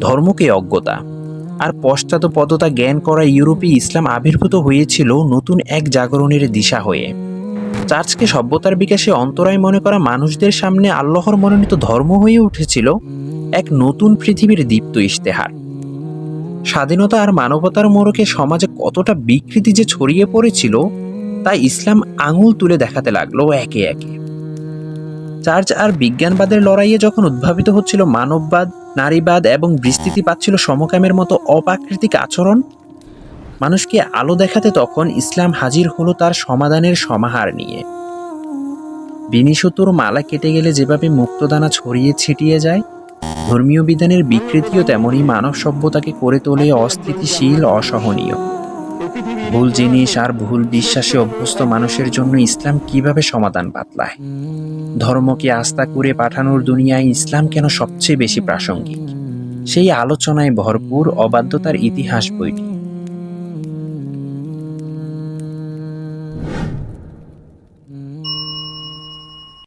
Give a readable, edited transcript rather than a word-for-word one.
ধর্মকে অজ্ঞতা আর পশ্চাৎপদতা জ্ঞান করা ইউরোপে ইসলাম আবির্ভূত হয়েছিল নতুন এক জাগরণের দিশা হয়ে। চার্চকে সভ্যতার বিকাশে অন্তরায় মনে করা মানুষদের সামনে আল্লাহর মনোনীত ধর্ম হয়ে উঠেছিল এক নতুন পৃথিবীর দীপ্ত ইশতেহার। স্বাধীনতা আর মানবতার মোড়কে সমাজে কতটা বিকৃতি যে ছড়িয়ে পড়েছিল তা ইসলাম আঙুল তুলে দেখাতে লাগলো একে একে। চার্চ আর বিজ্ঞানবাদের লড়াইয়ে যখন উদ্ভাবিত হচ্ছিল মানববাদ, নারীবাদ এবং বিস্তৃতি পাচ্ছিল সমকামের মতো অপ্রাকৃতিক আচরণ, মানুষকে আলো দেখাতে তখন ইসলাম হাজির হলো তার সমাধানের সমাহার নিয়ে। বিনিশতুর মালা কেটে গেলে যেভাবে মুক্তদানা ছড়িয়ে ছিটিয়ে যায়, ধর্মীয় বিধানের বিকৃতিও তেমনই মানব সভ্যতাকে করে তোলে অস্থিতিশীল, অসহনীয়। ভুল জিনিস আর ভুল বিশ্বাসে অভ্যস্ত মানুষের জন্য ইসলাম কিভাবে সমাধান বাতলায়? ধর্মকে আস্থা করে পাঠানোর দুনিয়ায় ইসলাম কেন সবচেয়ে বেশি প্রাসঙ্গিক? সেই আলোচনায় ভরপুর অবাধ্যতার ইতিহাস বইটি